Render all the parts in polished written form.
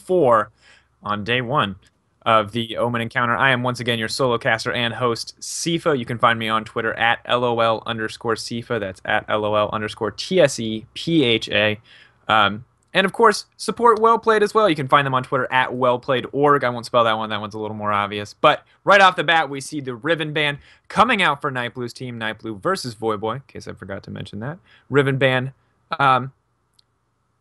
4 on day 1 of the Omen encounter. I am once again your solo caster and host, Sifa. You can find me on Twitter at LOL_Sifa. That's at LOL_TSEPHA. And of course, support Well Played as well. You can find them on Twitter at wellplayed.org. I won't spell that one. That one's a little more obvious. But right off the bat, we see the Riven ban coming out for Nightblue's team, Nightblue versus Voyboy, in case I forgot to mention that. Riven ban.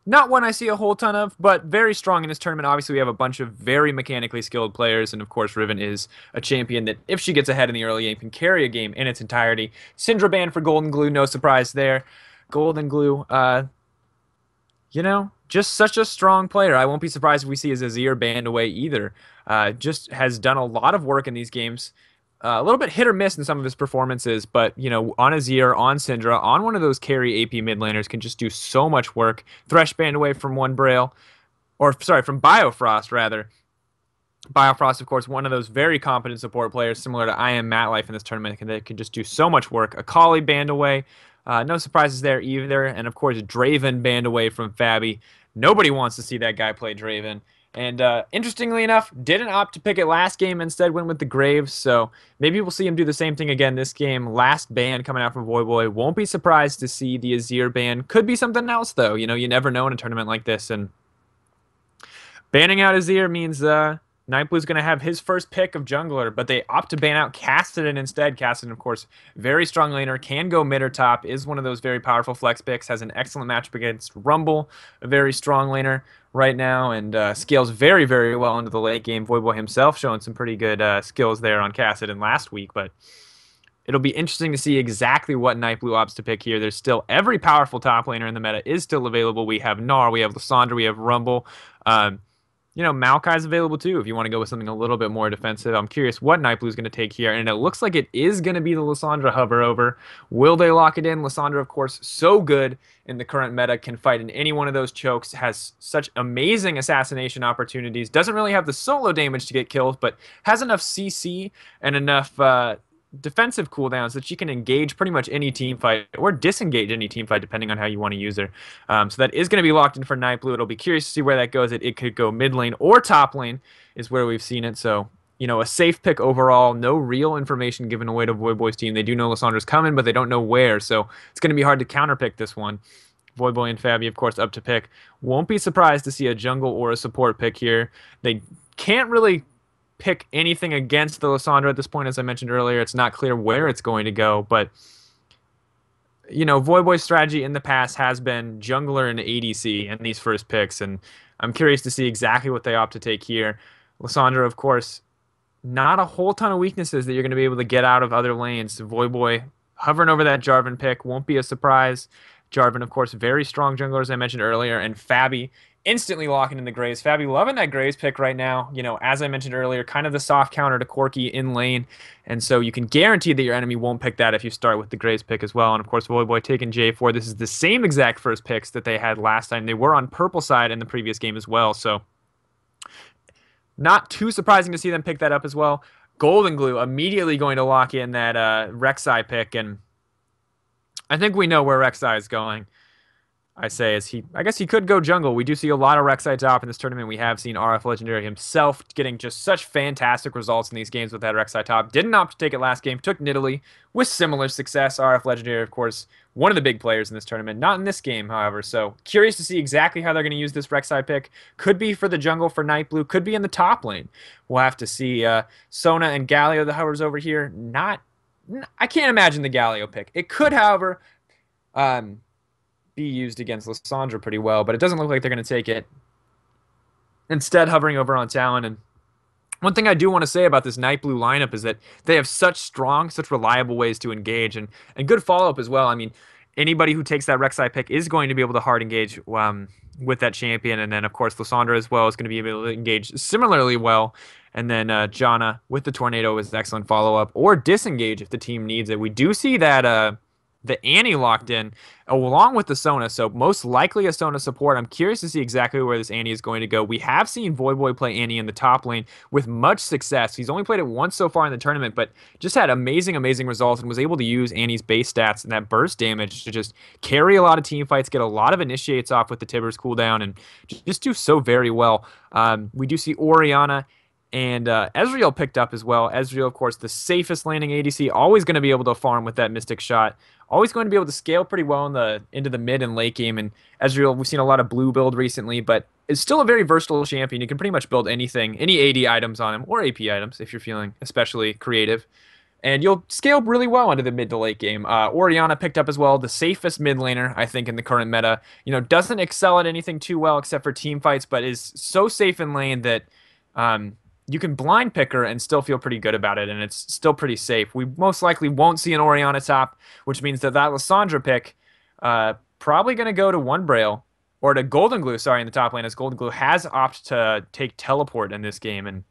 Not one I see a whole ton of, but very strong in this tournament. Obviously, we have a bunch of very mechanically skilled players, and of course, Riven is a champion that, if she gets ahead in the early game, can carry a game in its entirety. Syndra banned for Golden Glue, no surprise there. Golden Glue, just such a strong player. I won't be surprised if we see Azir banned away either. Just has done a lot of work in these games. A little bit hit or miss in some of his performances, but, on Azir, on Syndra, on one of those carry AP mid laners can just do so much work. Thresh banned away from from Biofrost, rather. Biofrost, of course, one of those very competent support players, similar to I Am Matlife in this tournament, that can just do so much work. Akali banned away. No surprises there either. And, of course, Draven banned away from Fabi. Nobody wants to see that guy play Draven. And interestingly enough, didn't opt to pick it last game, instead went with the Graves, so maybe we'll see him do the same thing again this game. Last ban coming out from Voyboy. Won't be surprised to see the Azir ban. Could be something else, though. You never know in a tournament like this. And banning out Azir means Nightblue's going to have his first pick of jungler, but they opt to ban out Cassidy instead. Cassidy, of course, very strong laner, can go mid or top, is one of those very powerful flex picks, has an excellent matchup against Rumble, a very strong laner right now, and scales very, very well into the late game. Voyboy himself showing some pretty good skills there on Cassidy last week, but it'll be interesting to see exactly what Nightblue opts to pick here. There's still every powerful top laner in the meta is still available. We have Gnar, we have Lissandra, we have Rumble. Maokai's available too if you want to go with something a little bit more defensive. I'm curious what Nightblue's going to take here, and it looks like it is going to be the Lissandra hover over. Will they lock it in? Lissandra, of course, so good in the current meta, can fight in any one of those chokes, has such amazing assassination opportunities, doesn't really have the solo damage to get kills, but has enough CC and enough defensive cooldowns that she can engage pretty much any team fight or disengage any team fight depending on how you want to use her. So that is going to be locked in for Nightblue. It'll be curious to see where that goes. It could go mid lane or top lane is where we've seen it. So, a safe pick overall. No real information given away to Voyboy's team. They do know Lissandra's coming, but they don't know where. So it's going to be hard to counterpick this one. Voyboy and Fabi, of course, up to pick. Won't be surprised to see a jungle or a support pick here. They can't really pick anything against the Lissandra at this point. As I mentioned earlier, it's not clear where it's going to go, but Voyboy's strategy in the past has been jungler and ADC in these first picks, and I'm curious to see exactly what they opt to take here. Lissandra, of course, not a whole ton of weaknesses that you're going to be able to get out of other lanes. Voyboy hovering over that Jarvan pick won't be a surprise. Jarvan, of course, very strong jungler, as I mentioned earlier, and Fabi instantly locking in the Graves. Fabi loving that Graves pick right now. As I mentioned earlier, kind of the soft counter to Corki in lane. And so you can guarantee that your enemy won't pick that if you start with the Graves pick as well. And of course, Voyboy taking J4. This is the same exact first picks that they had last time. They were on purple side in the previous game as well. So not too surprising to see them pick that up as well. Golden Glue immediately going to lock in that Rek'Sai pick. And I think we know where Rek'Sai is going. I guess he could go jungle. We do see a lot of Rek'Sai top in this tournament. We have seen RF Legendary himself getting just such fantastic results in these games with that Rek'Sai top. Didn't opt to take it last game. Took Nidalee with similar success. RF Legendary, of course, one of the big players in this tournament. Not in this game, however. So curious to see exactly how they're going to use this Rek'Sai pick. Could be for the jungle for Nightblue. Could be in the top lane. We'll have to see. Sona and Galio, the hovers over here. I can't imagine the Galio pick. It could, however, be used against Lissandra pretty well, but it doesn't look like they're going to take it. Instead, hovering over on Talon. And one thing I do want to say about this Nightblue lineup is that they have such reliable ways to engage, and good follow-up as well. I mean, anybody who takes that Rek'Sai pick is going to be able to hard engage with that champion, and then, of course, Lissandra as well is going to be able to engage similarly well. And then Janna with the Tornado is excellent follow-up, or disengage if the team needs it. We do see that the Annie locked in along with the Sona. So most likely a Sona support. I'm curious to see exactly where this Annie is going to go. We have seen Voyboy play Annie in the top lane with much success. He's only played it once so far in the tournament, but just had amazing, amazing results and was able to use Annie's base stats and that burst damage to just carry a lot of team fights, get a lot of initiates off with the Tibbers cooldown, and just do so very well. We do see Orianna and Ezreal picked up as well. Ezreal, of course, the safest landing ADC, always going to be able to farm with that Mystic Shot. Always going to be able to scale pretty well into the mid and late game. And Ezreal, we've seen a lot of blue build recently, but is still a very versatile champion. You can pretty much build anything, any AD items on him, or AP items if you're feeling especially creative. And you'll scale really well into the mid to late game. Orianna picked up as well, the safest mid laner, I think, in the current meta. Doesn't excel at anything too well except for team fights, but is so safe in lane that you can blind pick her and still feel pretty good about it, and it's still pretty safe. We most likely won't see an Orianna top, which means that Lissandra pick probably going to go to One Braille, or to Golden Glue, sorry, in the top lane, as Golden Glue has opted to take teleport in this game, and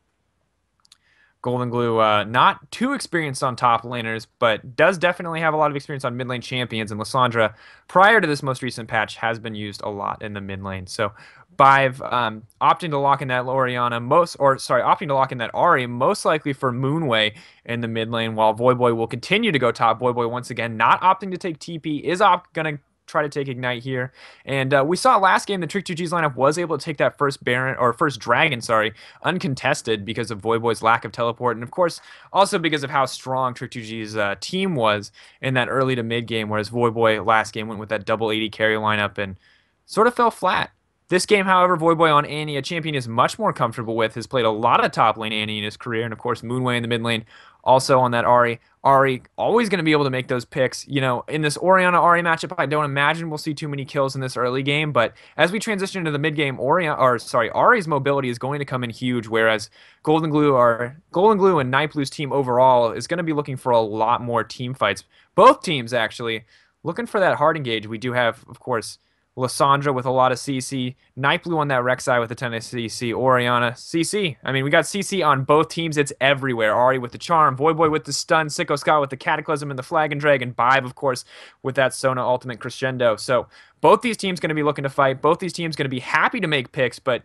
Golden Glue, not too experienced on top laners, but does definitely have a lot of experience on mid lane champions. And Lissandra, prior to this most recent patch, has been used a lot in the mid lane. So Bive opting to lock in that Orianna, opting to lock in that Ahri, most likely for Moonway in the mid lane, while Voyboy will continue to go top. Voyboy, once again, not opting to take TP, is going to try to take Ignite here. And we saw last game the Trick2G's lineup was able to take that first dragon, uncontested because of Voyboy's lack of teleport. And of course, also because of how strong Trick2G's team was in that early to mid game, whereas Voyboy last game went with that double 80 carry lineup and sort of fell flat. This game, however, Voyboy on Annie, a champion is much more comfortable with, has played a lot of top lane Annie in his career, and of course Moonway in the mid lane, also on that Ahri. Ahri always going to be able to make those picks. In this Orianna-Ahri matchup, I don't imagine we'll see too many kills in this early game, but as we transition into the mid game, Ahri's mobility is going to come in huge, whereas Golden Glue and Nightblue's team overall is going to be looking for a lot more team fights. Both teams, actually, looking for that hard engage. We do have, of course, Lissandra with a lot of CC, Nightblue on that Rek'Sai with a ton of CC, Orianna, CC. I mean, we got CC on both teams. It's everywhere. Ahri with the Charm, Voyboy with the Stun, Sicko Scott with the Cataclysm and the Flag and Dragon, Bive, of course, with that Sona Ultimate Crescendo. So both these teams going to be looking to fight. Both these teams going to be happy to make picks, but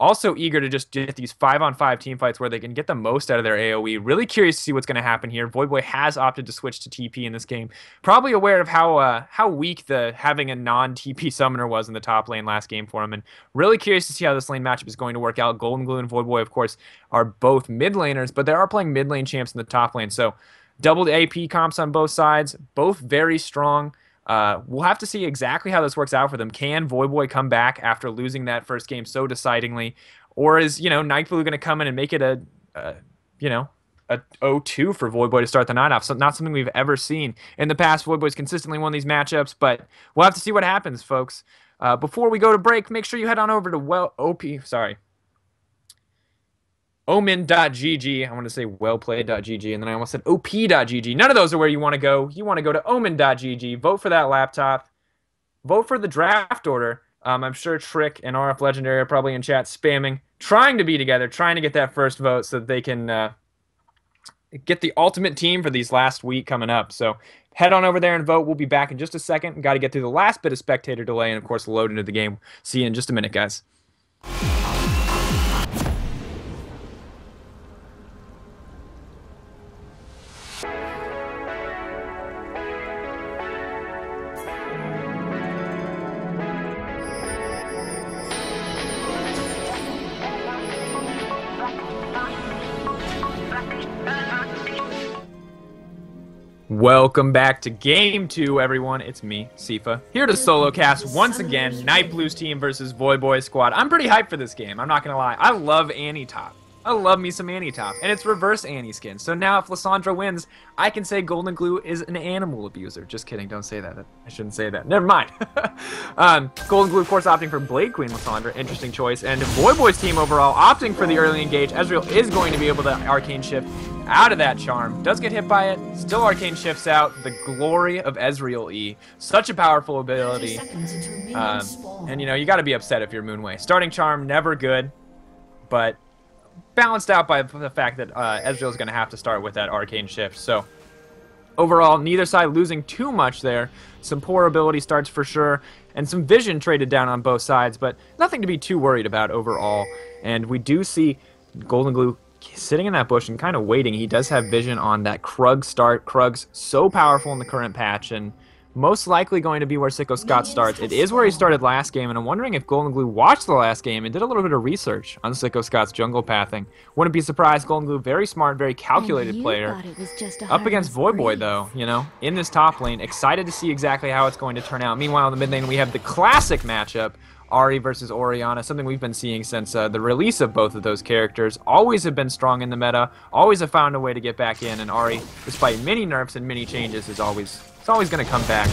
also eager to just get these 5-on-5 team fights where they can get the most out of their AoE. Really curious to see what's going to happen here. Voyboy has opted to switch to TP in this game. Probably aware of how weak having a non-TP summoner was in the top lane last game for him. And really curious to see how this lane matchup is going to work out. Golden Glue and Voyboy, of course, are both mid laners, but they are playing mid lane champs in the top lane. So doubled AP comps on both sides, both very strong. We'll have to see exactly how this works out for them. Can Voyboy come back after losing that first game so decidingly? Or is, Nightblue going to come in and make it a 0-2 for Voyboy to start the night off? So not something we've ever seen. In the past, Voyboy's consistently won these matchups, but we'll have to see what happens, folks. Before we go to break, make sure you head on over to OMEN.gg. I want to say wellplayed.gg, and then I almost said OP.gg. None of those are where you want to go. You want to go to OMEN.gg. Vote for that laptop. Vote for the draft order. I'm sure Trick and RF Legendary are probably in chat spamming, trying to be together, trying to get that first vote so that they can get the ultimate team for these last week coming up. So head on over there and vote. We'll be back in just a second. Got to get through the last bit of spectator delay and, of course, load into the game. See you in just a minute, guys. Welcome back to Game 2, everyone. It's me, Sifa, here to solo cast once again, Nightblue's team versus Voyboy squad. I'm pretty hyped for this game, I'm not gonna lie. I love Annie top. I love me some Annie top, and it's reverse Annie skin. So now if Lissandra wins, I can say Golden Glue is an animal abuser. Just kidding, don't say that. I shouldn't say that. Never mind. Golden Glue, of course, opting for Blade Queen Lissandra. Interesting choice. And Voyboy's team overall opting for the early engage. Ezreal is going to be able to Arcane Shift out of that charm. Does get hit by it. Still Arcane Shifts out. The glory of Ezreal E. Such a powerful ability. And, you got to be upset if you're Moonway. Starting charm, never good. But balanced out by the fact that Ezreal is going to have to start with that Arcane Shift. So Overall, neither side losing too much there. Some poor ability starts for sure, and some vision traded down on both sides, but nothing to be too worried about overall. And we do see Golden Glue sitting in that bush and kind of waiting. He does have vision on that Krug start. Krug's so powerful in the current patch, and most likely going to be where Sicko Scott starts. It is where he started last game, and I'm wondering if Golden Glue watched the last game and did a little bit of research on Sicko Scott's jungle pathing. Wouldn't be surprised. Golden Glue, very smart, very calculated player. Up against Voyboy, though, you know, in this top lane. Excited to see exactly how it's going to turn out. Meanwhile, in the mid lane, we have the classic matchup, Ahri versus Orianna, something we've been seeing since the release of both of those characters. Always have been strong in the meta, always have found a way to get back in, and Ahri, despite many nerfs and many changes, is always going to come back.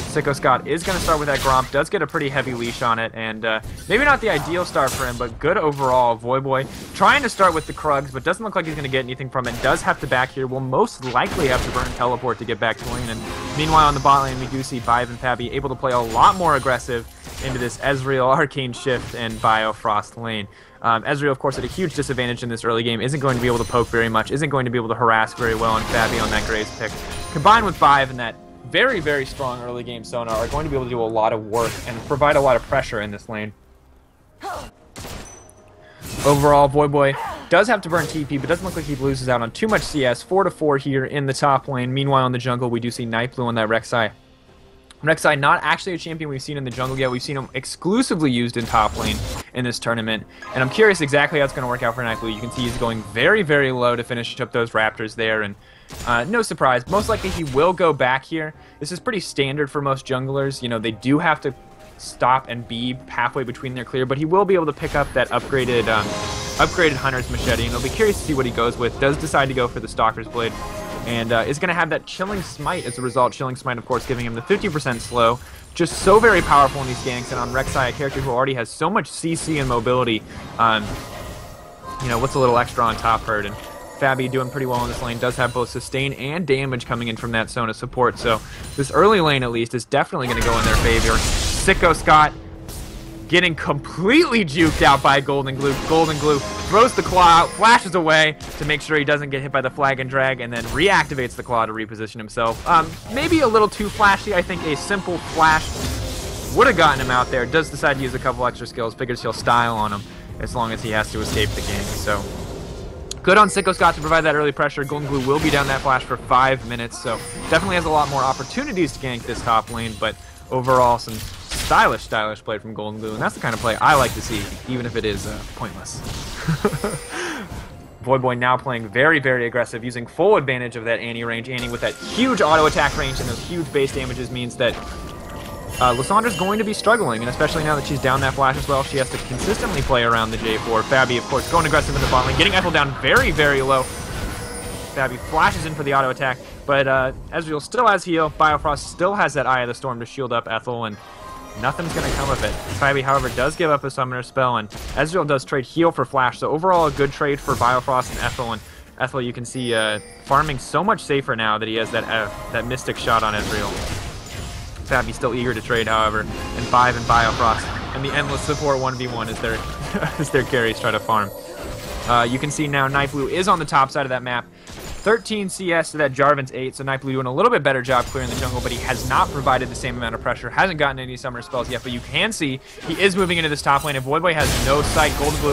Sicko Scott is going to start with that Gromp, does get a pretty heavy leash on it, and maybe not the ideal start for him, but good overall. Voyboy trying to start with the Krugs, but doesn't look like he's going to get anything from it. Does have to back here, will most likely have to burn Teleport to get back to lane, and meanwhile on the bot lane we do see Vive and Fabi able to play a lot more aggressive into this Ezreal, Arcane Shift, and Biofrost lane. Ezreal, of course, at a huge disadvantage in this early game, isn't going to be able to poke very much, isn't going to be able to harass very well, and Fabi on that Graves pick, combined with Vive and that very, very strong early game Sonar, are going to be able to do a lot of work and provide a lot of pressure in this lane. Overall, Voyboy does have to burn TP, but doesn't look like he loses out on too much CS. 4-4 here in the top lane. Meanwhile, in the jungle, we do see Nightblue on that Rek'Sai. Rek'Sai, not actually a champion we've seen in the jungle yet. We've seen him exclusively used in top lane in this tournament. And I'm curious exactly how it's going to work out for Nightblue. You can see he's going very, very low to finish up those Raptors there. And no surprise, most likely he will go back here. This is pretty standard for most junglers. You know, they do have to stop and be halfway between their clear, but he will be able to pick up that upgraded Hunter's Machete. And I'll be curious to see what he goes with. Does decide to go for the Stalker's Blade. And is going to have that Chilling Smite as a result. Chilling Smite, of course, giving him the 50% slow. Just so very powerful in these ganks. And on Rek'Sai, a character who already has so much CC and mobility, you know, what's a little extra on top hurt. And Fabi doing pretty well in this lane. Does have both sustain and damage coming in from that Sona support. So this early lane, at least, is definitely going to go in their favor. Sicko Scott getting completely juked out by Golden Glue. Golden Glue throws the claw out, flashes away to make sure he doesn't get hit by the flag and drag, and then reactivates the claw to reposition himself. Maybe a little too flashy. I think a simple flash would have gotten him out there. Does decide to use a couple extra skills. Figures he'll style on him as long as he has to escape the game. So good on Sicko Scott to provide that early pressure. Golden Glue will be down that flash for 5 minutes, so definitely has a lot more opportunities to gank this top lane, but overall some stylish play from Golden Glue, and that's the kind of play I like to see, even if it is pointless. Voyboy now playing very, very aggressive, using full advantage of that Annie range. Annie with that huge auto attack range and those huge base damages means that Lissandra's going to be struggling, and especially now that she's down that flash as well, she has to consistently play around the J4. Fabi, of course, going aggressive in the bot lane, getting Ethel down very, very low. Fabi flashes in for the auto attack, but Ezreal still has heal. Biofrost still has that Eye of the Storm to shield up Ethel, and nothing's going to come of it. Fabi, however, does give up a summoner spell, and Ezreal does trade heal for flash, so overall a good trade for Biofrost and Ethel, and Ethel you can see farming so much safer now that he has that Mystic shot on Ezreal. Fabi still eager to trade, however, and Vive and Biofrost and the endless support 1v1 as their carries try to farm. You can see now Nightblue is on the top side of that map. 13 CS to that Jarvan's 8, so Nightblue doing a little bit better job clearing the jungle, but he has not provided the same amount of pressure, hasn't gotten any summoner spells yet, but you can see he is moving into this top lane, and Voyboy has no sight. Golden Glue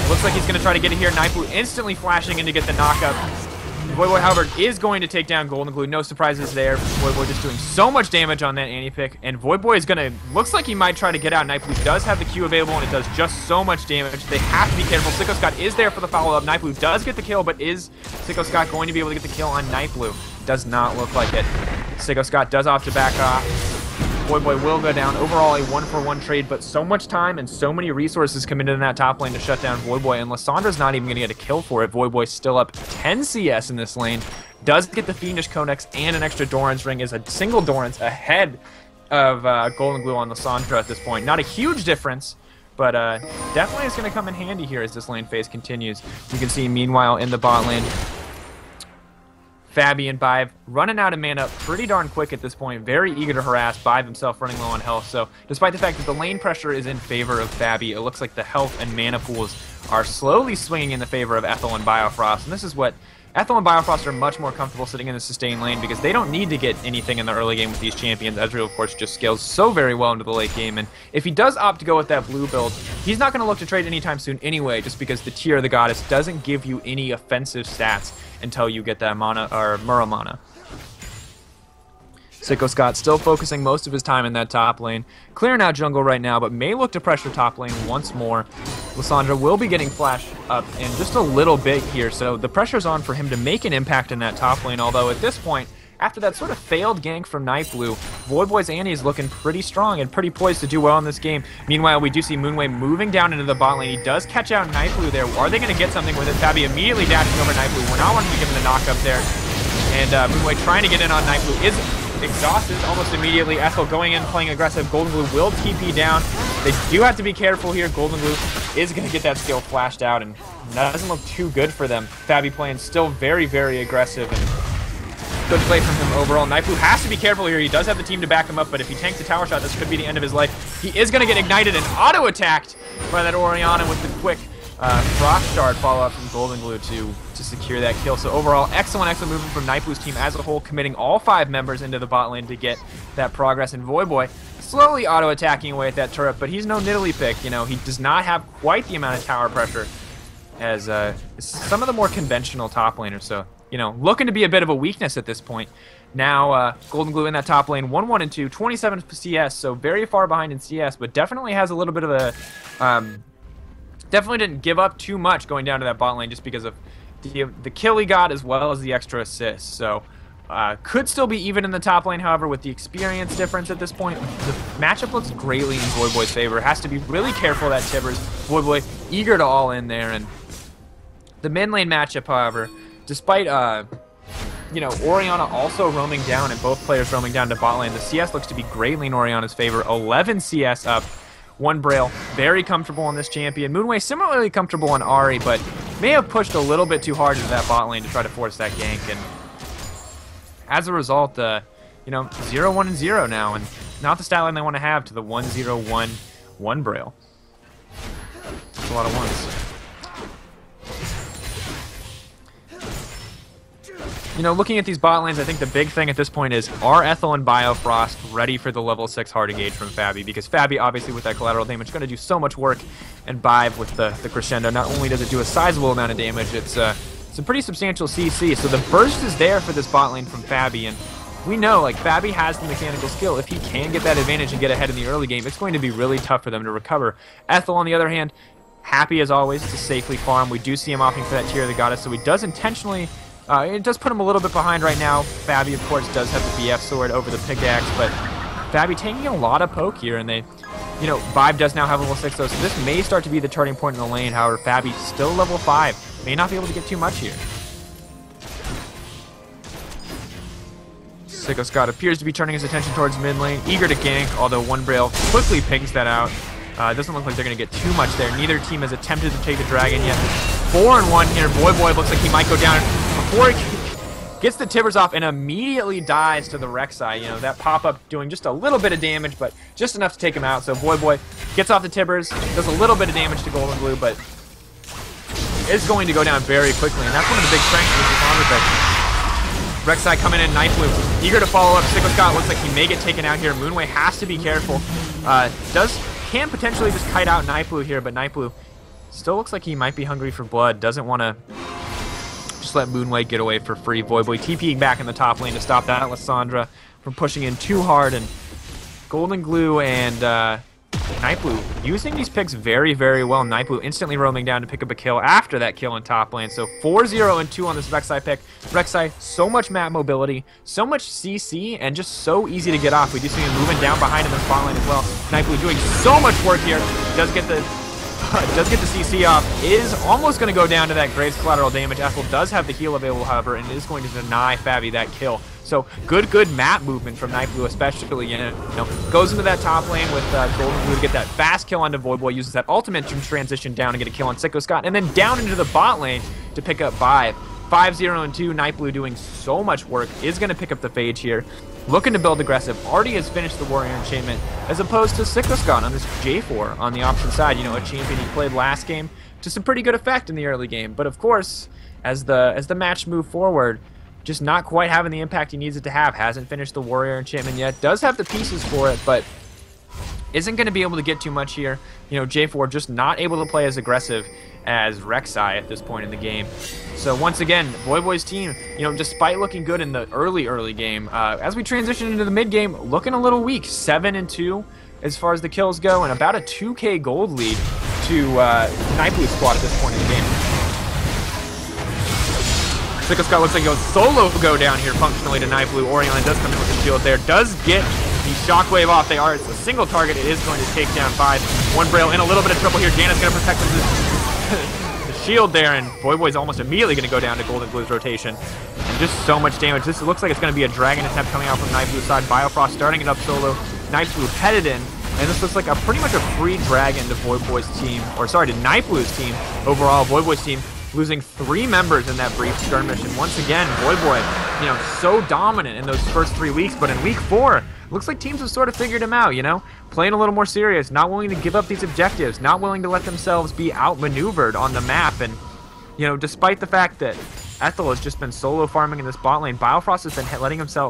looks like he's going to try to get it here. Nightblue instantly flashing in to get the knockup. Voyboy, however, is going to take down Golden Glue. No surprises there. Voyboy just doing so much damage on that Annie pick, and Voyboy is going to, looks like he might try to get out. Nightblue does have the Q available, and it does just so much damage. They have to be careful. Sicko Scott is there for the follow-up. Nightblue does get the kill, but is Sicko Scott going to be able to get the kill on Nightblue? Does not look like it. Sicko Scott does have to back off. Voyboy will go down. Overall, a 1-for-1 trade, but so much time and so many resources come into that top lane to shut down Voyboy, and Lissandra's not even going to get a kill for it. Voyboy's still up 10 CS in this lane. Does get the Fiendish Codex and an extra Doran's Ring, is a single Doran's ahead of Golden Glue on Lissandra at this point. Not a huge difference, but definitely is going to come in handy here as this lane phase continues. You can see, meanwhile, in the bot lane, Fabi and Vive running out of mana pretty darn quick at this point. Very eager to harass. Vive himself running low on health. So despite the fact that the lane pressure is in favor of Fabi, it looks like the health and mana pools are slowly swinging in the favor of Ethel and Biofrost. And this is what Ethel and Biofrost are much more comfortable sitting in the sustain lane because they don't need to get anything in the early game with these champions. Ezreal, of course, just scales so very well into the late game, and if he does opt to go with that blue build, he's not going to look to trade anytime soon anyway, just because the Tear of the Goddess doesn't give you any offensive stats until you get that mana or Mura mana. Sicko Scott still focusing most of his time in that top lane. Clearing out jungle right now, but may look to pressure top lane once more. Lissandra will be getting flashed up in just a little bit here, so the pressure's on for him to make an impact in that top lane, although at this point, after that sort of failed gank from Nightblue, Voyboy's Annie is looking pretty strong and pretty poised to do well in this game. Meanwhile, we do see Moonway moving down into the bot lane. He does catch out Nightblue there. Are they going to get something with it? Fabi immediately dashing over Nightblue. We're not wanting to give him the knock up there. And Moonway trying to get in on Nightblue is exhausted almost immediately. Ethel going in, playing aggressive. Golden Glue will TP down. They do have to be careful here. Golden Glue is going to get that skill flashed out, and that doesn't look too good for them. Fabi playing still very, very aggressive, and good play from him overall. Nightblue has to be careful here. He does have the team to back him up, but if he tanks a tower shot, this could be the end of his life. He is going to get ignited and auto-attacked by that Orianna with the quick Frost Shard follow-up from Golden Glue to secure that kill. So overall, excellent movement from Nightblue's team as a whole, committing all 5 members into the bot lane to get that progress. And Voyboy slowly auto-attacking away at that turret, but he's no Nidalee pick. You know, he does not have quite the amount of tower pressure as some of the more conventional top laners. So, you know, looking to be a bit of a weakness at this point. Now, Golden Glue in that top lane, 1-1 and 2, 27 CS, so very far behind in CS, but definitely has a little bit of a... definitely didn't give up too much going down to that bot lane just because of the kill he got as well as the extra assists. So could still be even in the top lane, however, with the experience difference at this point. The matchup looks greatly in Voyboy's favor. Has to be really careful of that Tibbers. Voyboy eager to all in there. And the mid lane matchup, however, despite you know, Orianna also roaming down and both players roaming down to bot lane, the CS looks to be greatly in Orianna's favor. 11 CS up. 1 Braille, very comfortable on this champion. Moonway similarly comfortable on Ahri, but may have pushed a little bit too hard into that bot lane to try to force that gank. And as a result, you know, 0-1 and 0 now, and not the stat line they want to have to the 1-0-1 1 Braille. That's a lot of ones. You know, looking at these bot lanes, I think the big thing at this point is, are Ethel and Biofrost ready for the level 6 hard engage from Fabi? Because Fabi, obviously, with that collateral damage, is going to do so much work, and Bive with the crescendo, not only does it do a sizable amount of damage, it's a pretty substantial CC. So the burst is there for this bot lane from Fabi, and we know, like, Fabi has the mechanical skill. If he can get that advantage and get ahead in the early game, it's going to be really tough for them to recover. Ethel, on the other hand, happy as always to safely farm. We do see him opting for that Tear of the Goddess, so he does intentionally... it does put him a little bit behind right now. Fabi, of course, does have the BF sword over the pickaxe, but Fabi taking a lot of poke here, and they, you know, Vibe does now have level 6 though, so this may start to be the turning point in the lane. However, Fabi still level 5. May not be able to get too much here. Sicko Scott appears to be turning his attention towards mid lane, eager to gank, although 1 Braille quickly pings that out. It doesn't look like they're going to get too much there. Neither team has attempted to take the dragon yet. 4-1 here. Voyboy looks like he might go down before he gets the Tibbers off and immediately dies to the Rek'Sai. You know, that pop-up doing just a little bit of damage, but just enough to take him out. So Voyboy gets off the Tibbers, does a little bit of damage to Golden Glue, but is going to go down very quickly. And that's one of the big strengths of this Armor pick. Rek'Sai coming in, Nightblue, eager to follow up. Sicko Scott looks like he may get taken out here. Moonway has to be careful. Can potentially just kite out Nightblue here, but Nightblue still looks like he might be hungry for blood. Doesn't want to just let Moonway get away for free. Voyboy TPing back in the top lane to stop that Lissandra from pushing in too hard. And Golden Glue and Nightblue using these picks very, very well. Nightblue instantly roaming down to pick up a kill after that kill in top lane. So 4-0 and 2 on this Rek'Sai pick. Rek'Sai, so much map mobility, so much CC, and just so easy to get off. We do see him moving down behind him in the spot lane as well. Nightblue doing so much work here. Does get the CC off. Is almost going to go down to that Graves collateral damage. Ethel does have the heal available, however, and is going to deny Fabi that kill. So good map movement from Nightblue, especially. You know, goes into that top lane with Golden Glue to get that fast kill onto Voyboy. Uses that ultimate to transition down and get a kill on Sicko Scott, and then down into the bot lane to pick up Vibe. 5-0 and 2. Nightblue doing so much work. Is going to pick up the Phage here. Looking to build aggressive. Already has finished the Warrior Enchantment, as opposed to Sicko Scott on this J4 on the opposite side. You know, a champion he played last game to some pretty good effect in the early game. But of course, as the match moved forward, just not quite having the impact he needs it to have. Hasn't finished the Warrior enchantment yet. Does have the pieces for it, but isn't going to be able to get too much here. You know, J4 just not able to play as aggressive as Rek'Sai at this point in the game. So once again, Voyboy's team, you know, despite looking good in the early game, as we transition into the mid game, looking a little weak. 7-2 as far as the kills go, and about a 2k gold lead to Nightblue squad at this point in the game. Sicko Scott looks like he'll solo go down here functionally to Nightblue. Orion does come in with the shield there, does get the shockwave off. It's a single target. It is going to take down 5. One Braille in a little bit of trouble here. Janna's going to protect the shield there, and Voyboy's almost immediately going to go down to Golden Blue's rotation. And just so much damage. This looks like it's going to be a dragon attempt coming out from Nightblue's side. Biofrost starting it up solo. Nightblue headed in, and this looks like a pretty much a free dragon to Voyboy's team, or sorry, to Nightblue's team overall. Voyboy's team losing 3 members in that brief skirmish, and once again, Voyboy, you know, so dominant in those first 3 weeks, but in week 4, looks like teams have sort of figured him out, you know? Playing a little more serious, not willing to give up these objectives, not willing to let themselves be outmaneuvered on the map, and, you know, despite the fact that Ethel has just been solo farming in this bot lane, Biofrost has been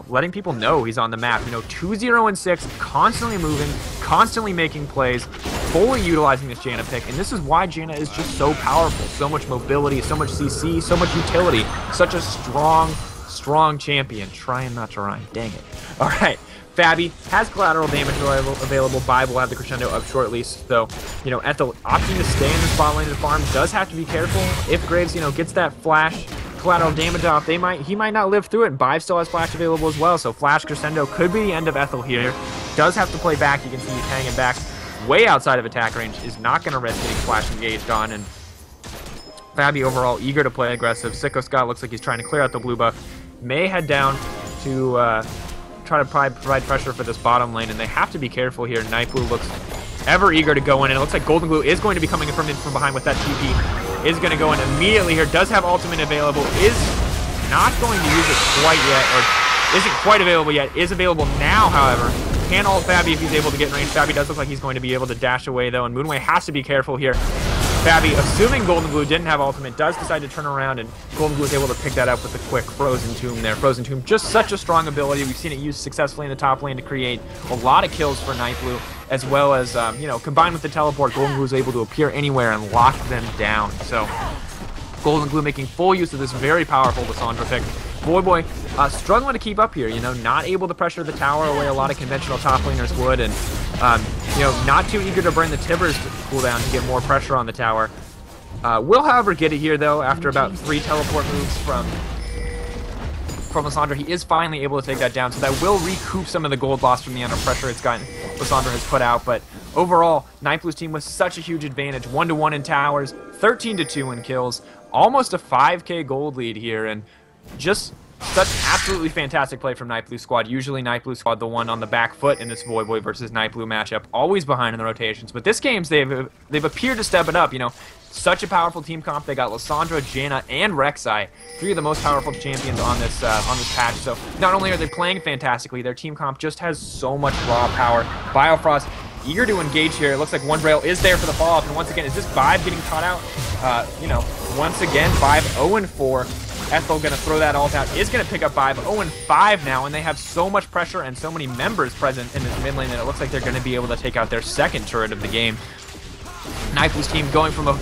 letting people know he's on the map. You know, 2-0-6, constantly moving, constantly making plays, fully utilizing this Janna pick, and this is why Janna is just so powerful. So much mobility, so much CC, so much utility, such a strong champion. Trying not to rhyme, dang it. All right. Fabi has collateral damage available. Vibe will have the crescendo up shortly, so, you know, Ethel opting to stay in the spot lane to farm, does have to be careful. If Graves, you know, gets that flash collateral damage off, he might not live through it, and Vibe still has flash available as well, so flash crescendo could be the end of Ethel here. Does have to play back. You can see he's hanging back way outside of attack range, is not going to risk getting flash engaged on, and Fabi overall eager to play aggressive. Sicko Scott looks like he's trying to clear out the blue buff. May head down to try to provide pressure for this bottom lane, and they have to be careful here. Nightblue looks ever eager to go in, and it looks like Golden Glue is going to be coming in from behind with that TP. Is going to go in immediately here, does have ultimate available, is not going to use it quite yet, or isn't quite available yet, is available now, however. Can ult Fabi if he's able to get in range. Fabi does look like he's going to be able to dash away, though, and Moonway has to be careful here. Fabi, assuming Golden Glue didn't have ultimate, does decide to turn around, and Golden Glue is able to pick that up with a quick Frozen Tomb there. Frozen Tomb, just such a strong ability. We've seen it used successfully in the top lane to create a lot of kills for Nightblue, as well as, you know, combined with the teleport, Golden Glue is able to appear anywhere and lock them down. So, Golden Glue making full use of this very powerful Lissandra pick. Voyboy struggling to keep up here, you know, not able to pressure the tower away a lot of conventional top laners would, and, you know, not too eager to burn the Tibbers cooldown to get more pressure on the tower. Will, however, get it here, though, after about 3 teleport moves from Lissandra. He is finally able to take that down, so that will recoup some of the gold loss from the under pressure Lissandra has put out, but overall, Nightblue's team with such a huge advantage. 1-1 in towers, 13-2 in kills, almost a 5k gold lead here, and just such absolutely fantastic play from Nightblue squad. Usually Nightblue squad the one on the back foot in this Voyboy versus Nightblue matchup, always behind in the rotations, but this game's they've appeared to step it up, you know. Such a powerful team comp. They got Lissandra, Janna, and Rek'Sai, 3 of the most powerful champions on this patch. So not only are they playing fantastically, their team comp just has so much raw power. Biofrost eager to engage here. It looks like one Braille is there for the follow-up, and once again, is this Vibe getting caught out? You know, once again, Vibe 0-4. Ethel gonna throw that ult out, is gonna pick up Vibe 0-5 now, and they have so much pressure and so many members present in this mid lane that it looks like they're gonna be able to take out their second turret of the game. Nightblue's team going from a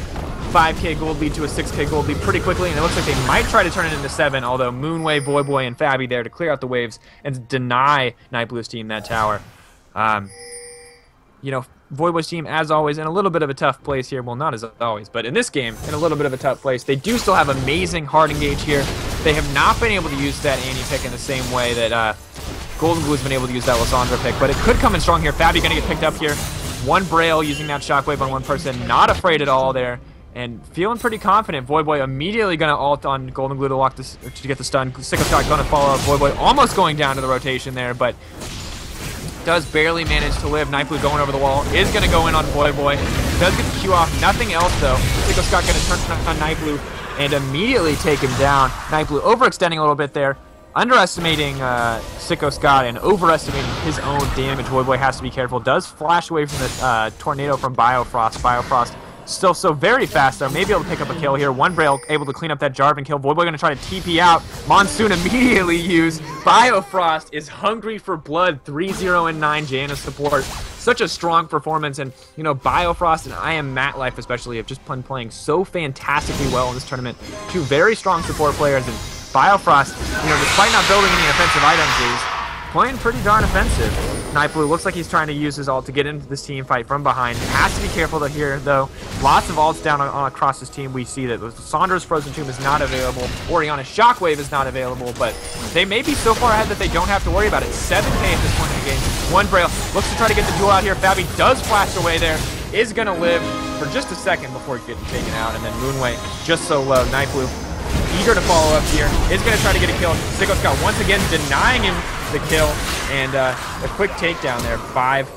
5k gold lead to a 6k gold lead pretty quickly, and it looks like they might try to turn it into 7, although Moonway, Voyboy, and Fabi there to clear out the waves and deny Nightblue's team that tower. You know, Voyboy's team, as always, in a little bit of a tough place here. Well, not as always, but in this game, in a little bit of a tough place. They do still have amazing hard engage here. They have not been able to use that Annie pick in the same way that Golden Glue has been able to use that Lissandra pick, but it could come in strong here. Fabi gonna get picked up here. One Braille using that shockwave on one person, not afraid at all there, and feeling pretty confident. Voyboy immediately gonna ult on Golden Glue to get the stun. Sicko Scott gonna follow up. Voyboy almost going down to the rotation there, but does barely manage to live. Nightblue going over the wall, is gonna go in on Voyboy. Does get the Q off, nothing else though. Sicko Scott gonna turn on Nightblue and immediately take him down. Nightblue overextending a little bit there, underestimating Sicko Scott and overestimating his own damage. Voyboy has to be careful. Does flash away from the tornado from Biofrost. Biofrost Still so very fast, though. Maybe able to pick up a kill here. One Braille able to clean up that Jarvan kill. Voyboy going to try to TP out. Monsoon immediately used. Biofrost is hungry for blood. 3-0 and 9 Janna support. Such a strong performance, and you know, Biofrost and I Am Matt Life especially have just been playing so fantastically well in this tournament. Two very strong support players, and Biofrost, you know, despite not building any offensive items, is playing pretty darn offensive. Nightblue looks like he's trying to use his ult to get into this team fight from behind. Has to be careful here, though. Lots of ults down on across this team. We see that Sandra's Frozen Tomb is not available. Oriana's Shockwave is not available, but they may be so far ahead that they don't have to worry about it. 7K at this point in the game. One Braille looks to try to get the duel out here. Fabi does flash away there. Is going to live for just a second before getting taken out, and then Moonway just so low. Nightblue eager to follow up here. Is going to try to get a kill. Sicko Scott once again denying him the kill, and a quick takedown there. 5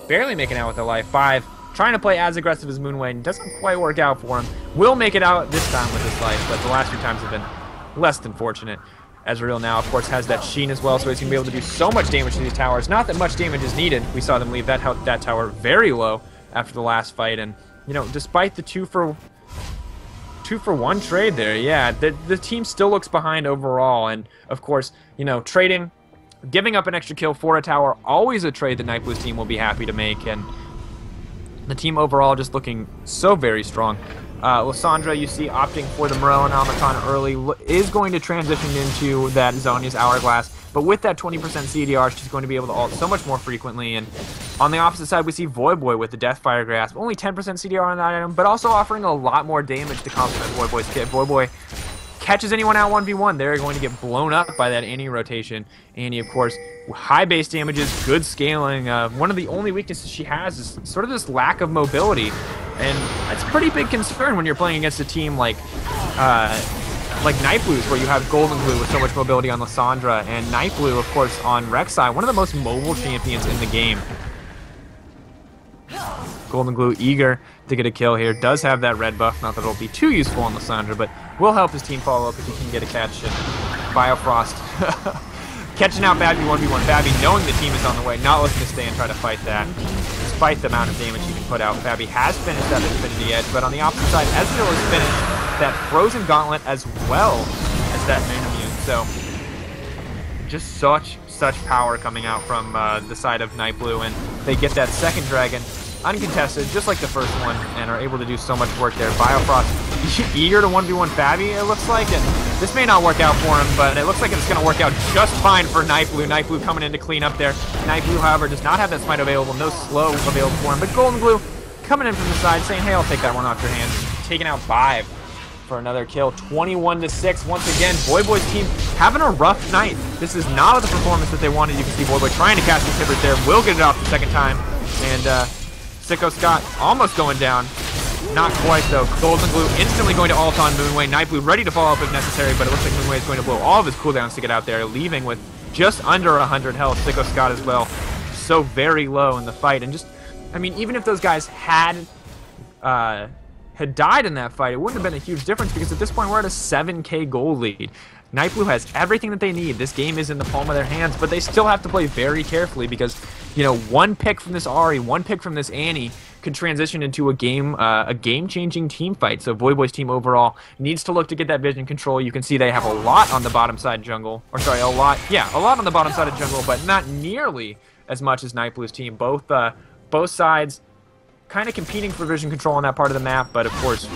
barely making out with the life. 5 trying to play as aggressive as Moonway, and doesn't quite work out for him. Will make it out this time with his life, but the last few times have been less than fortunate. Ezreal now, of course, has that Sheen as well, so he's going to be able to do so much damage to these towers. Not that much damage is needed. We saw them leave that tower very low after the last fight, and you know, despite the 2 for 1 trade there, yeah, the team still looks behind overall, and of course, you know, giving up an extra kill for a tower, always a trade that Nightblue's team will be happy to make, and the team overall just looking so very strong. Lysandra, you see, opting for the Morellan Automaton early, is going to transition into that Zhonya's Hourglass, but with that 20% CDR, she's going to be able to ult so much more frequently, and on the opposite side, we see Voyboy with the Deathfire Grasp, only 10% CDR on that item, but also offering a lot more damage to complement Voyboy's kit. Voyboy catches anyone out 1v1, they're going to get blown up by that Annie rotation. Annie, of course, high base damages, good scaling. One of the only weaknesses she has is sort of this lack of mobility, and that's a pretty big concern when you're playing against a team like Nightblue's, where you have Golden Glue with so much mobility on Lysandra, and Nightblue, of course, on Rek'Sai, one of the most mobile champions in the game. Golden Glue eager to get a kill here. Does have that red buff. Not that it'll be too useful on Lysandra, but will help his team follow up if he can get a catch. And Biofrost catching out Babby 1v1. Babby knowing the team is on the way, not looking to stay and try to fight that. Despite the amount of damage he can put out, Babby has finished that Infinity Edge, but on the opposite side, Ezreal has finished that Frozen Gauntlet as well as that Moon Immune. So just such power coming out from the side of Nightblue, and they get that second dragon uncontested, just like the first one, and are able to do so much work there. Biofrost eager to 1v1 Fabi, it looks like, and this may not work out for him, but it looks like it's going to work out just fine for Nightblue. Nightblue coming in to clean up there. Nightblue, however, does not have that smite available, no slow available for him, but Golden Glue coming in from the side, saying, hey, I'll take that one off your hands. Taking out 5 for another kill. 21-6. Once again, Voyboy's team having a rough night. This is not the performance that they wanted. You can see Voyboy trying to cast the pivot there. Will get it off the second time. And Sicko Scott almost going down. Not quite, though. Golden Glue instantly going to ult on Moonway. Nightblue ready to follow up if necessary, but it looks like Moonway is going to blow all of his cooldowns to get out there, leaving with just under 100 health. Sicko Scott as well. So very low in the fight. And just, I mean, even if those guys had died in that fight, it wouldn't have been a huge difference, because at this point we're at a 7K gold lead. Nightblue has everything that they need. This game is in the palm of their hands, but they still have to play very carefully, because, you know, one pick from this Ahri, one pick from this Annie could transition into a game-changing team fight. So Voyboy's team overall needs to look to get that vision control. You can see they have a lot on the bottom side jungle, or sorry, a lot on the bottom side of jungle, but not nearly as much as Nightblue's team. Both sides kind of competing for vision control on that part of the map, but of course,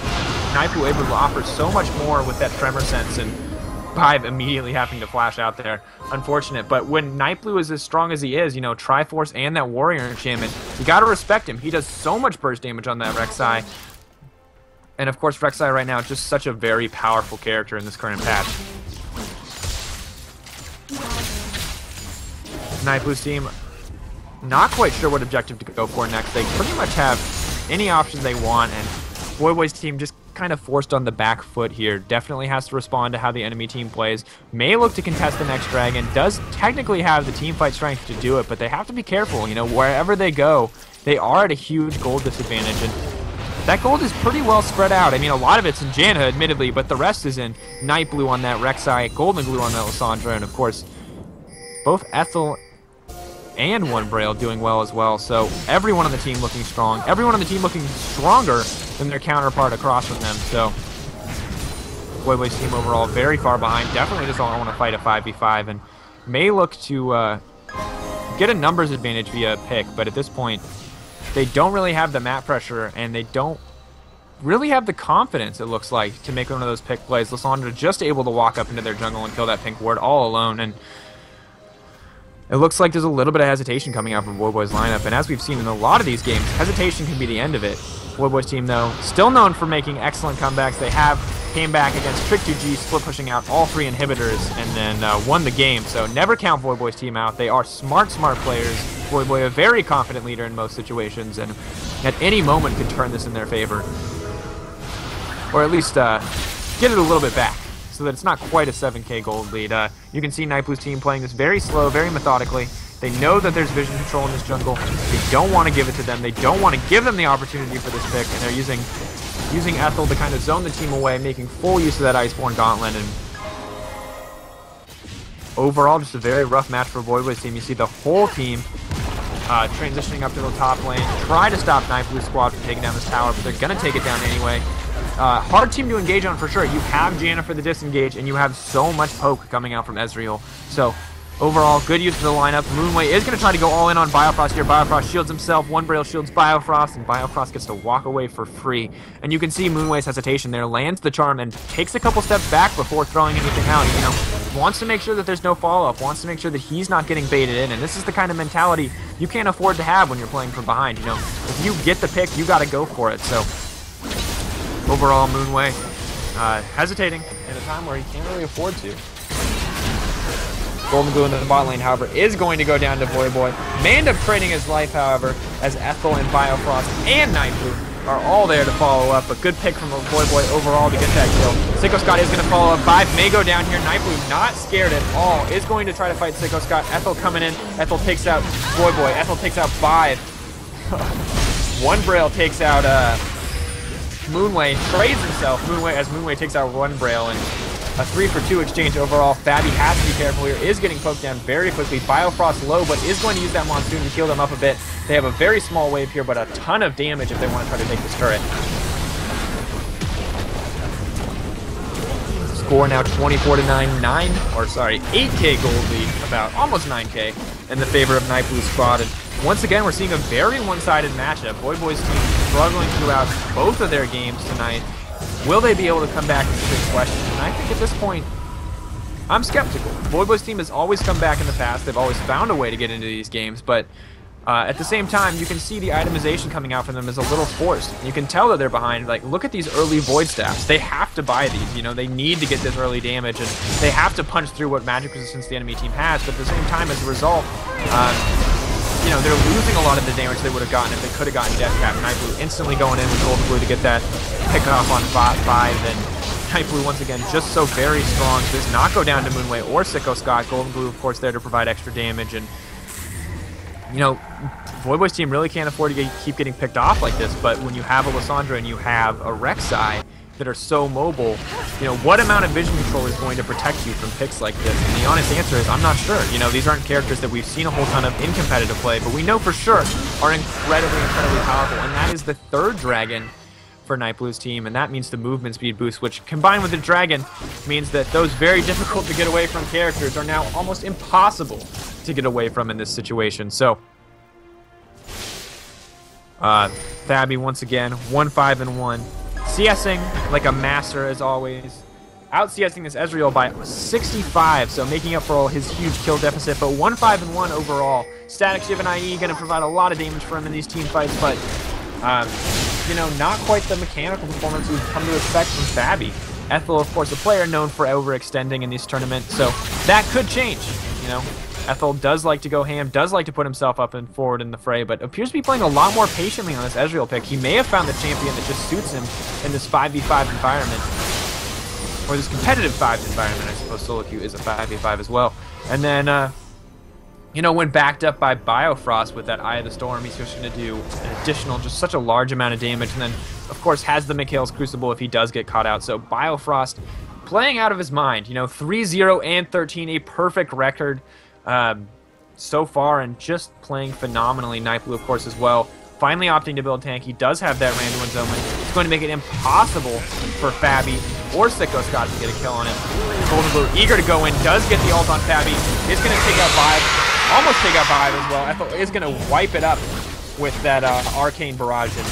Nightblue able to offer so much more with that tremor sense, and 5 immediately having to flash out there. Unfortunate, but when Nightblue is as strong as he is, you know, Triforce and that Warrior Enchantment, you gotta respect him. He does so much burst damage on that Rek'Sai. And of course, Rek'Sai right now is just such a very powerful character in this current patch. Nightblue's team, not quite sure what objective to go for next. They pretty much have any option they want, and Voyboy's team just kind of forced on the back foot here. Definitely has to respond to how the enemy team plays. May look to contest the next dragon. Does technically have the team fight strength to do it, but they have to be careful. You know, wherever they go, they are at a huge gold disadvantage, and that gold is pretty well spread out. I mean, a lot of it's in Janna, admittedly, but the rest is in Nightblue on that Rek'Sai, Golden Glue on that Lysandra, and of course, both Ethel and one Braille doing well as well. So everyone on the team looking strong. Everyone on the team looking stronger than their counterpart across from them. So Voyboy's team overall very far behind. Definitely doesn't want to fight a 5v5 and may look to get a numbers advantage via pick. But at this point, they don't really have the map pressure and they don't really have the confidence, it looks like, to make one of those pick plays. Lysandra just able to walk up into their jungle and kill that pink ward all alone. And it looks like there's a little bit of hesitation coming out from Voyboy's lineup. And as we've seen in a lot of these games, hesitation can be the end of it. Voyboy's team, though, still known for making excellent comebacks. They came back against Trick2G, split pushing out all 3 inhibitors, and then won the game. So never count Voyboy's team out. They are smart players. Voyboy, a very confident leader in most situations, and at any moment could turn this in their favor. Or at least get it a little bit back, so that it's not quite a 7k gold lead. You can see Nightblue's team playing this very slow, very methodically. They know that there's vision control in this jungle. They don't want to give it to them. They don't want to give them the opportunity for this pick, and they're using Ethel to kind of zone the team away, making full use of that Iceborne Gauntlet. And overall, just a very rough match for Voyboy's team. You see the whole team transitioning up to the top lane, try to stop Nightblue's squad from taking down this tower, but they're going to take it down anyway. Hard team to engage on for sure. You have Janna for the disengage, and you have so much poke coming out from Ezreal. So overall, good use of the lineup. Moonway is going to try to go all in on Biofrost here. Biofrost shields himself. One Braille shields Biofrost, and Biofrost gets to walk away for free. And you can see Moonway's hesitation there. Lands the charm and takes a couple steps back before throwing anything out. You know, wants to make sure that there's no follow-up. Wants to make sure that he's not getting baited in. And this is the kind of mentality you can't afford to have when you're playing from behind. You know, if you get the pick, you got to go for it. So overall, Moonway hesitating in a time where he can't really afford to. Golden Glue in the bot lane, however, is going to go down to Voyboy. May end up trading his life, however, as Ethel and Biofrost and Nightblue are all there to follow up. A good pick from Voyboy overall to get that kill. Sicko Scott is going to follow up. 5 may go down here. Nightblue not scared at all. Is going to try to fight Sicko Scott. Ethel coming in. Ethel takes out Voyboy. Ethel takes out 5. One Braille takes out Moonway, trades himself. Moonway takes out one Braille, and a 3-for-2 exchange overall. Fabi has to be careful here. Is getting poked down very quickly. Biofrost low, but is going to use that Monsoon to heal them up a bit. They have a very small wave here, but a ton of damage if they want to try to take this turret. Score now 24-9, 8k gold lead, about almost 9k in the favor of Nightblue's squad. And once again, we're seeing a very one-sided matchup. Voyboy's team struggling throughout both of their games tonight. Will they be able to come back is a big question. And I think at this point, I'm skeptical. Voyboy's team has always come back in the past. They've always found a way to get into these games, but at the same time, you can see the itemization coming out from them is a little forced. You can tell that they're behind. Like, look at these early Void Staffs. They have to buy these. You know, they need to get this early damage, and they have to punch through what magic resistance the enemy team has. But at the same time, as a result, you know, they're losing a lot of the damage they would have gotten if they could have gotten Death Cap. Nightblue instantly going in with Golden Glue to get that pick off on 5, and Nightblue once again just so very strong. Does not go down to Moonway or Sicko Scott. Golden Glue, of course, there to provide extra damage, and you know, Voyboy's team really can't afford to keep getting picked off like this. But when you have a Lysandra and you have a Rek'Sai that are so mobile, you know, what amount of vision control is going to protect you from picks like this? And the honest answer is, I'm not sure. You know, these aren't characters that we've seen a whole ton of in competitive play, but we know for sure are incredibly powerful. And that is the 3rd dragon for Nightblue's team, and that means the movement speed boost, which combined with the dragon means that those very difficult to get away from characters are now almost impossible to get away from in this situation. So Fabi once again 1-5-1, CSing like a master as always, out CSing this Ezreal by 65, so making up for all his huge kill deficit. But 1-5-1 overall. Static Shiv and IE going to provide a lot of damage for him in these team fights, but you know, not quite the mechanical performance we've come to expect from Fabi. Ethel, of course, a player known for overextending in these tournaments, so that could change. You know, Ethel does like to go ham, does like to put himself up and forward in the fray, but appears to be playing a lot more patiently on this Ezreal pick. He may have found the champion that just suits him in this 5v5 environment, or this competitive 5 environment. I suppose solo queue is a 5v5 as well. And then, you know, when backed up by Biofrost with that Eye of the Storm, he's just going to do an additional, just such a large amount of damage. And then, of course, has the Mikhail's Crucible if he does get caught out. So Biofrost playing out of his mind. You know, 3-0 and 13, a perfect record. so far and just playing phenomenally. Nightblue, of course, as well. Finally opting to build tank. He does have that Randuin's Omen. It's going to make it impossible for Fabi or Sicko Scott to get a kill on him. Goldenblue eager to go in, does get the ult on Fabi. Is going to take out Vibe, almost take out Vibe as well. Ethel is going to wipe it up with that Arcane Barrage. And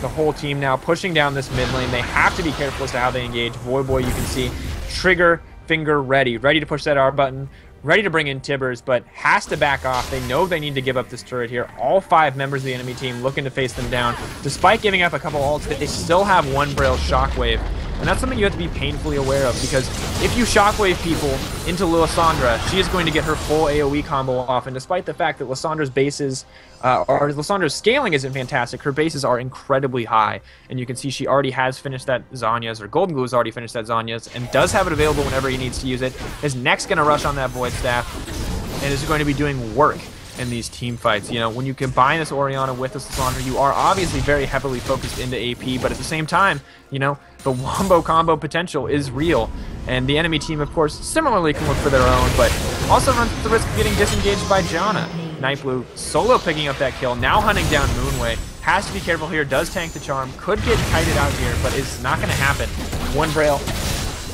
the whole team now pushing down this mid lane. They have to be careful as to how they engage. Voyboy, you can see, trigger finger ready to push that R button, ready to bring in Tibbers, but has to back off. They know they need to give up this turret here. All 5 members of the enemy team looking to face them down. Despite giving up a couple ults, they still have one Braille Shockwave. And that's something you have to be painfully aware of, because if you Shockwave people into Lysandra, she is going to get her full AoE combo off. And despite the fact that Lysandra's bases, or Lysandra's scaling isn't fantastic, her bases are incredibly high. And you can see she already has finished that Zhonya's, or Goldenblue has already finished that Zhonya's, and does have it available whenever he needs to use it. His next going to rush on that Void Staff, and is going to be doing work in these team fights. You know, when you combine this Orianna with this Lysandra, you are obviously very heavily focused into AP, but at the same time, you know, the wombo combo potential is real. And the enemy team, of course, similarly can look for their own, but also runs the risk of getting disengaged by Janna. Nightblue solo picking up that kill, now hunting down Moonway. Has to be careful here, does tank the charm, could get kited out here, but it's not going to happen. One Braille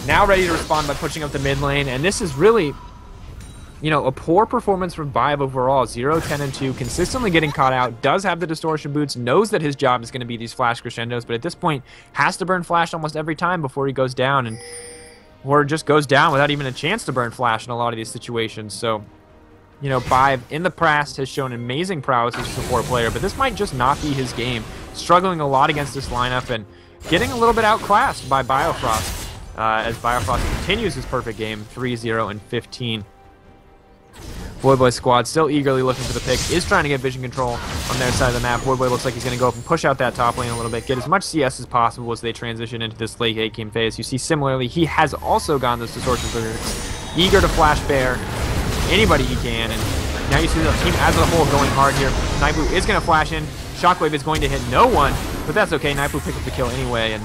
now ready to respond by pushing up the mid lane, and this is really, you know, a poor performance from Vibe overall. 0, 10, and 2, consistently getting caught out, does have the distortion boots, knows that his job is going to be these flash crescendos, but at this point has to burn flash almost every time before he goes down, or just goes down without even a chance to burn flash in a lot of these situations. So, you know, Vibe in the past has shown amazing prowess as a support player, but this might just not be his game. Struggling a lot against this lineup and getting a little bit outclassed by Biofrost, as Biofrost continues his perfect game, 3, 0, and 15. Voyboy squad still eagerly looking for the pick, is trying to get vision control on their side of the map. Voyboy looks like he's going to go up and push out that top lane a little bit, get as much CS as possible as they transition into this late game phase. You see, similarly, he has also gone this distortion lyrics, eager to flash bear anybody he can, and now you see the team as a whole going hard here. Nightblue is going to flash in, Shockwave is going to hit no one, but that's okay. Nightblue picked up the kill anyway, and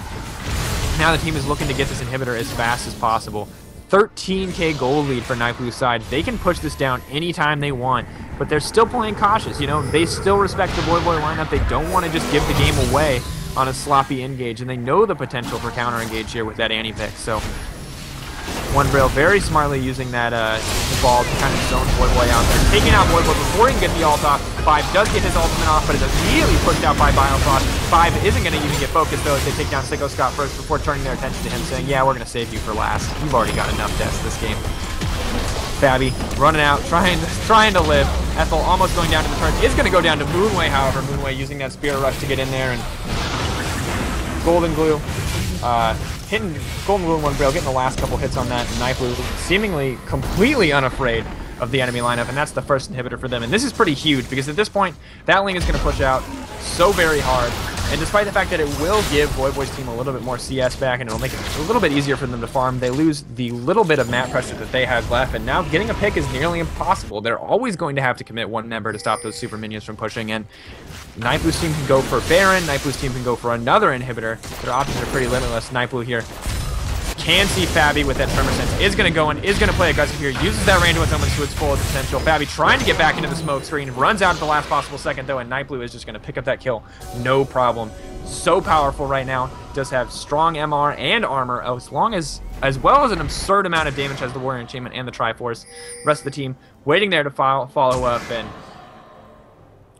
now the team is looking to get this inhibitor as fast as possible. 13k gold lead for Nightblue's side. They can push this down anytime they want, but they're still playing cautious. You know, they still respect the Voyboy lineup. They don't want to just give the game away on a sloppy engage, and they know the potential for counter engage here with that anti-pick. So One Braille very smartly using that ball to kind of zone Voyboy out there, taking out Voyboy before he can get the ult off. Vibe does get his ultimate off, but is immediately pushed out by Biofrost. Vibe isn't going to even get focused though as they take down Sicko Scott first before turning their attention to him, saying, yeah, we're going to save you for last. You've already got enough deaths this game. Fabi running out, trying to live. Ethel almost going down to the turn. Is going to go down to Moonway, however. Moonway using that Spirit Rush to get in there, and Goldenblue hitting Goldenblue and One Braille, getting the last couple hits on that. Nightblue seemingly completely unafraid of the enemy lineup, and that's the first inhibitor for them. And this is pretty huge, because at this point, that lane is going to push out so very hard. And despite the fact that it will give Voyboy's team a little bit more CS back, and it'll make it a little bit easier for them to farm, they lose the little bit of map pressure that they have left, and now getting a pick is nearly impossible. They're always going to have to commit one member to stop those super minions from pushing, and Nightblue's team can go for Baron, Nightblue's team can go for another inhibitor. Their options are pretty limitless. Nightblue here can see Fabi with that Tremor Sense, is going to go in, is going to play aggressive here, uses that Randuin's Omen to its full potential. Fabi trying to get back into the smoke screen, runs out at the last possible second though, and Nightblue is just going to pick up that kill, no problem. So powerful right now, does have strong MR and armor, as well as an absurd amount of damage as the Warrior Enchantment and the Triforce. Rest of the team waiting there to follow up, and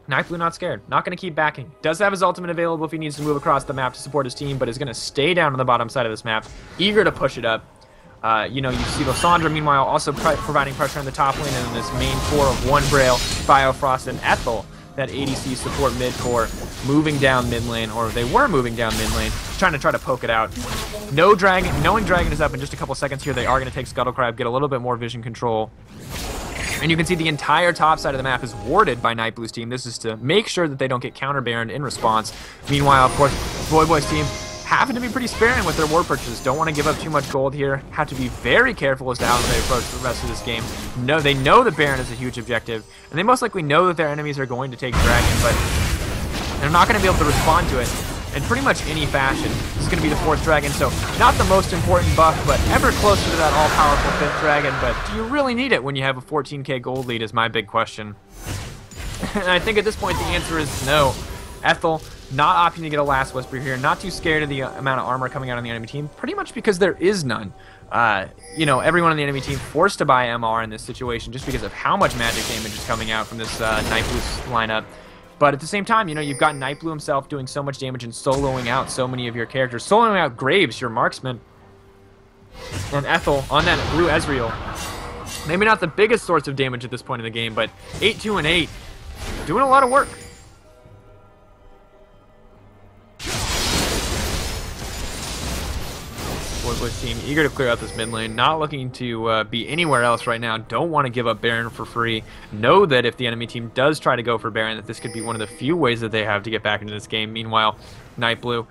Nightblue not scared, not going to keep backing. Does have his ultimate available if he needs to move across the map to support his team, but is going to stay down on the bottom side of this map, eager to push it up. You know, you see Lysandra, meanwhile, also providing pressure on the top lane, and in this main core of One Braille, Biofrost, and Ethel, that ADC support mid core, moving down mid lane, or they were moving down mid lane, trying to poke it out. No Dragon, knowing Dragon is up in just a couple seconds here, they are going to take Scuttle Crab, get a little bit more vision control. And you can see the entire top side of the map is warded by Nightblue's team. This is to make sure that they don't get counter-baroned in response. Meanwhile, of course, Voyboy's team happen to be pretty sparing with their ward purchases. Don't want to give up too much gold here. Have to be very careful as to how they approach the rest of this game. No, they know that Baron is a huge objective, and they most likely know that their enemies are going to take Dragon, but they're not going to be able to respond to it in pretty much any fashion. This is going to be the 4th dragon, so not the most important buff, but ever closer to that all-powerful 5th dragon. But do you really need it when you have a 14k gold lead is my big question. And I think at this point the answer is no. Ethel not opting to get a Last Whisper here, not too scared of the amount of armor coming out on the enemy team, pretty much because there is none. You know, everyone on the enemy team forced to buy MR in this situation just because of how much magic damage is coming out from this Nightblue lineup. But at the same time, you know, you've got Nightblue himself doing so much damage and soloing out so many of your characters. Soloing out Graves, your marksman, and Ethel on that blue Ezreal. Maybe not the biggest source of damage at this point in the game, but 8-2 and 8, doing a lot of work. Voyboy's team eager to clear out this mid lane, not looking to be anywhere else right now. Don't want to give up Baron for free. Know that if the enemy team does try to go for Baron, that this could be one of the few ways that they have to get back into this game. Meanwhile, Nightblue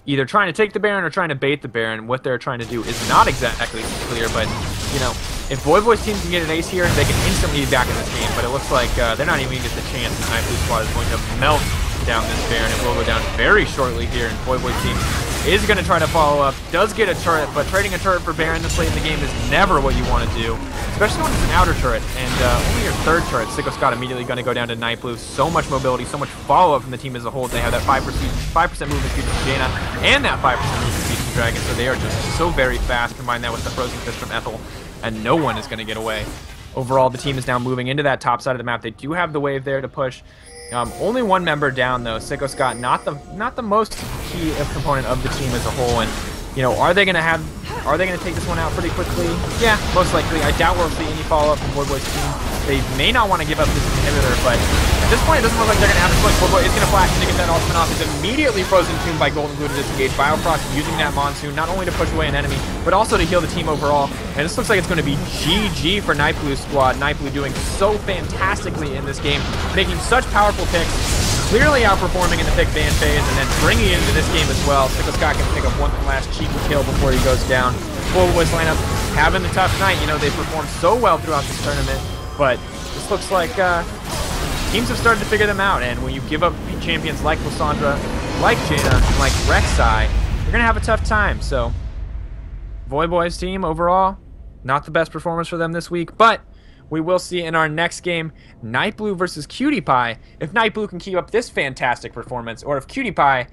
either trying to take the Baron or trying to bait the Baron. What they're trying to do is not exactly clear, but, you know, if Voyboy's team can get an ace here, they can instantly be back in this game. But it looks like they're not even going to get the chance. The Nightblue squad is going to melt down this Baron. It will go down very shortly here, and Voyboy's team is going to try to follow up. Does get a turret, but trading a turret for Baron this late in the game is never what you want to do, especially when it's an outer turret. And only your 3rd turret, Sicko Scott, immediately going to go down to Nightblue. So much mobility, so much follow-up from the team as a whole. They have that 5% movement speed from Jaina and that 5% movement speed from Dragon, so they are just so very fast. Combine that with the Frozen Fist from Ethel, and no one is going to get away. Overall, the team is now moving into that top side of the map. They do have the wave there to push. Only one member down though, Sicko Scott, not the most key component of the team as a whole. And you know, are they gonna take this one out pretty quickly? Yeah, most likely. I doubt we'll see any follow up from Voyboy's team. They may not want to give up this inhibitor, but at this point it doesn't look like they're gonna have a choice. Voyboy is gonna flash in to get that ultimate off. He's immediately frozen tomb by Golden Glue to disengage. Biofrost using that monsoon not only to push away an enemy, but also to heal the team overall. And this looks like it's going to be GG for Nightblue's squad. Nightblue doing so fantastically in this game, making such powerful picks, clearly outperforming in the pick ban phase, and then bringing it into this game as well. Sicko Scott can pick up one last cheeky kill before he goes down. Voyboy's lineup having a tough night. You know, they performed so well throughout this tournament, but this looks like teams have started to figure them out. And when you give up champions like Lissandra, like Jaina, like Rek'Sai, you're going to have a tough time. So Voyboy's team overall, not the best performance for them this week, but we will see in our next game, Nightblue versus Cutie Pie, if Nightblue can keep up this fantastic performance, or if Cutie Pie